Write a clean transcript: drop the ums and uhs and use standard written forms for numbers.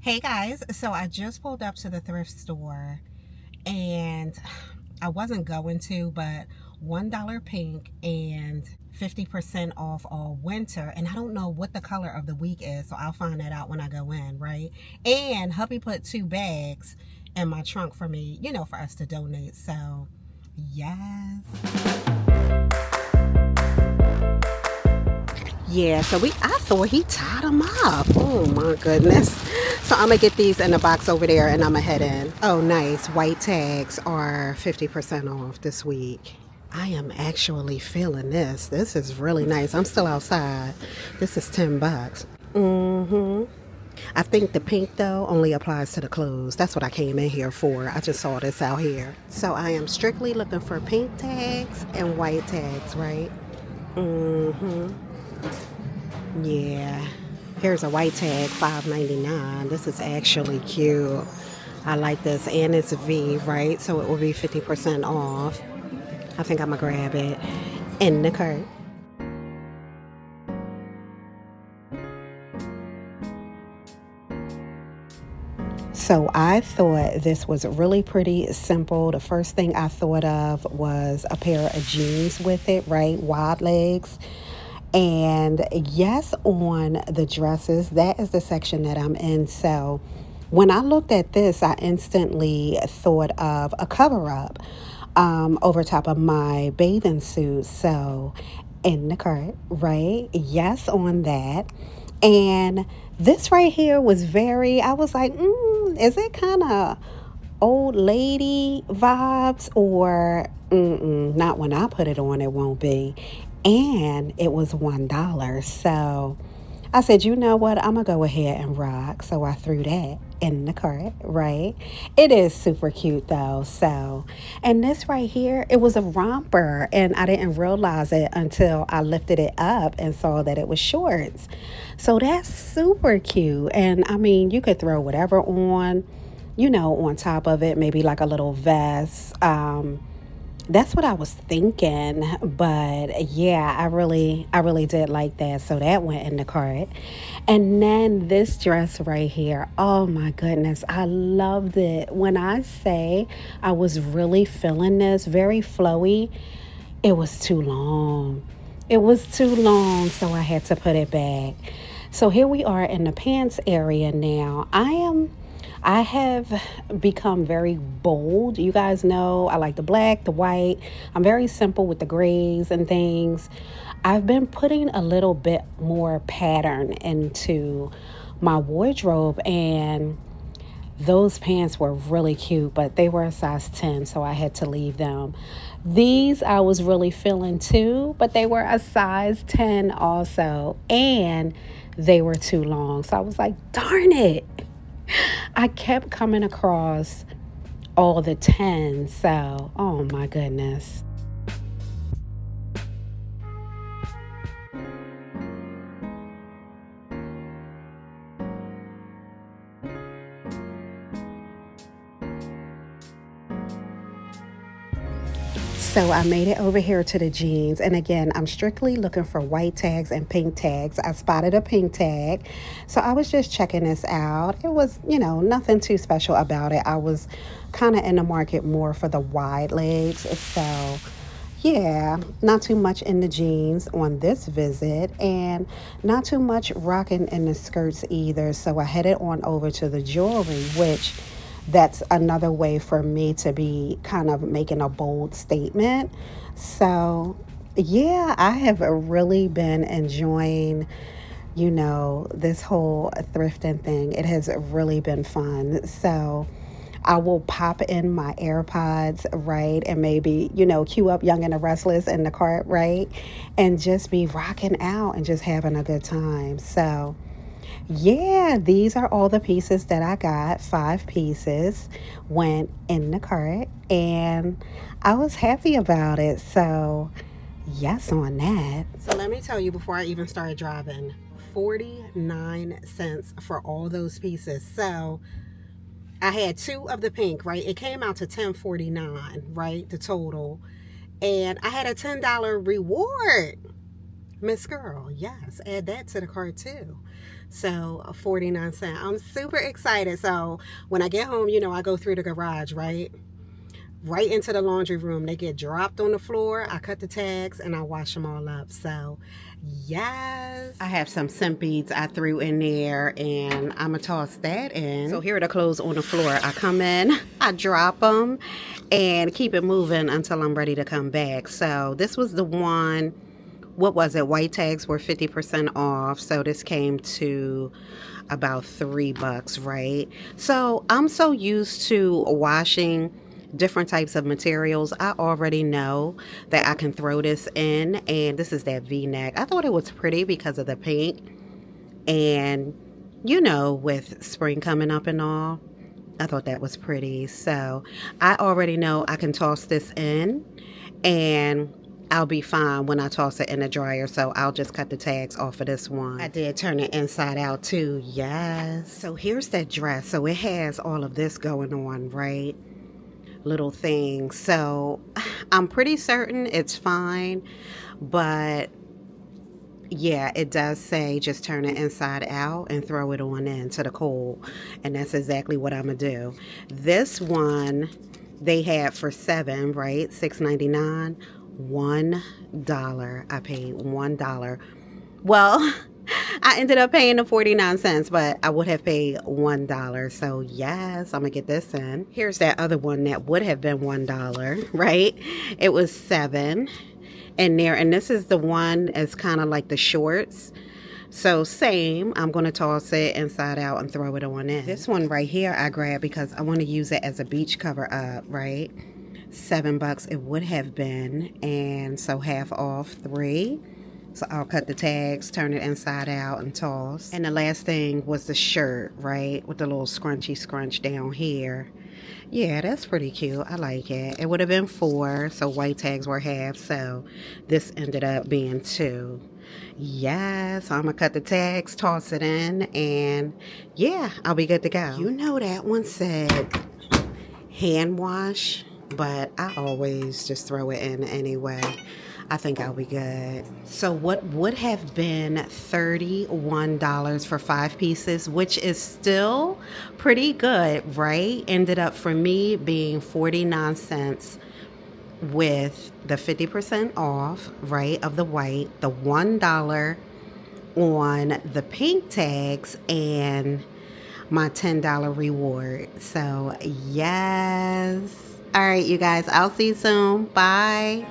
Hey guys, so I just pulled up to the thrift store and I wasn't going to, but $1 pink and 50% off all winter. And I don't know what the color of the week is, so I'll find that out when I go in, right? And hubby put 2 bags in my trunk for me, for us to donate. So, yes. Yeah, so I thought he tied them up. Oh my goodness. So I'm gonna get these in the box over there and I'm gonna head in. Oh, nice. White tags are 50% off this week. I am actually feeling this. This is really nice. I'm still outside. This is 10 bucks. I think the pink though only applies to the clothes. That's what I came in here for. I just saw this out here. So I am strictly looking for pink tags and white tags, right? Yeah. Here's a white tag, $5.99. This is actually cute. I like this, and it's V, right? So it will be 50% off. I think I'm gonna grab it in the cart. So I thought this was really pretty simple. The first thing I thought of was a pair of jeans with it, right? Wide legs. And yes, on the dresses, that is the section that I'm in. So when I looked at this, I instantly thought of a cover up over top of my bathing suit. So in the cart, right? Yes, on that. And this right here was I was like, is it kind of old lady vibes or not when I put it on, it won't be. And it was $1. So I said, you know what? I'm going to go ahead and rock. So I threw that in the cart, right? It is super cute though. So, and this right here, it was a romper and I didn't realize it until I lifted it up and saw that it was shorts. So that's super cute. And I mean, you could throw whatever on, on top of it, maybe like a little vest. That's what I was thinking, but yeah, I really did like that. So that went in the cart. And then this dress right here, oh my goodness, I loved it. When I say I was really feeling this, very flowy, it was too long. It was too long, so I had to put it back. So here we are in the pants area now. I have become very bold. You guys know I like the black, the white. I'm very simple with the grays and things. I've been putting a little bit more pattern into my wardrobe, and those pants were really cute, but they were a size 10, so I had to leave them. These I was really feeling too, but they were a size 10 also, and they were too long. So I was like, darn it. I kept coming across all the 10s, so oh my goodness. So I made it over here to the jeans. And again, I'm strictly looking for white tags and pink tags. I spotted a pink tag. So I was just checking this out. It was, nothing too special about it. I was kind of in the market more for the wide legs. So yeah, not too much in the jeans on this visit and not too much rocking in the skirts either. So I headed on over to the jewelry, which that's another way for me to be kind of making a bold statement. So, yeah, I have really been enjoying, this whole thrifting thing. It has really been fun. So, I will pop in my AirPods, right? And maybe, cue up Young and the Restless in the cart, right? And just be rocking out and just having a good time. So, yeah, these are all the pieces that I got. 5 pieces went in the cart, and I was happy about it. So, yes, on that. So, let me tell you before I even started driving, 49 cents for all those pieces. So, I had 2 of the pink, right? It came out to 10.49, right? The total. And I had a $10 reward. Miss Girl, yes, add that to the cart too. So 49 cents. I'm super excited. So when I get home, I go through the garage, right into the laundry room. They get dropped on the floor. I cut the tags and I wash them all up. So yes, I have some scent beads I threw in there and I'm gonna toss that in. So here are the clothes on the floor. I come in, I drop them and keep it moving until I'm ready to come back. So this was the one, what was it? White tags were 50% off. So this came to about $3, right? So I'm so used to washing different types of materials. I already know that I can throw this in, and this is that V-neck. I thought it was pretty because of the pink, and with spring coming up and all, I thought that was pretty. So I already know I can toss this in and I'll be fine when I toss it in the dryer. So I'll just cut the tags off of this one. I did turn it inside out too. Yes. So here's that dress. So it has all of this going on, right? Little things. So I'm pretty certain it's fine, but yeah, it does say just turn it inside out and throw it on into the cold. And that's exactly what I'm gonna do. This one they had for $7, right? $6.99. $1. I paid $1. Well, I ended up paying the 49 cents, but I would have paid $1. So yes, I'm gonna get this in. Here's that other one that would have been $1, right? It was $7 in there, and this is the one that's kind of like the shorts. So same, I'm going to toss it inside out and throw it on in. This one right here I grabbed because I want to use it as a beach cover up, right? $7 it would have been, and so half off $3. So I'll cut the tags, turn it inside out, and toss. And the last thing was the shirt, right? With the little scrunchy scrunch down here. Yeah, that's pretty cute. I like it. It would have been $4, so white tags were half, so this ended up being $2. Yeah, so I'm going to cut the tags, toss it in, and yeah, I'll be good to go. You know that one said hand wash, but I always just throw it in anyway. I think I'll be good. So what would have been $31 for 5 pieces, which is still pretty good, right? Ended up for me being 49 cents with the 50% off, right, of the white, the $1 on the pink tags, and my $10 reward. So yes. All right, you guys, I'll see you soon. Bye.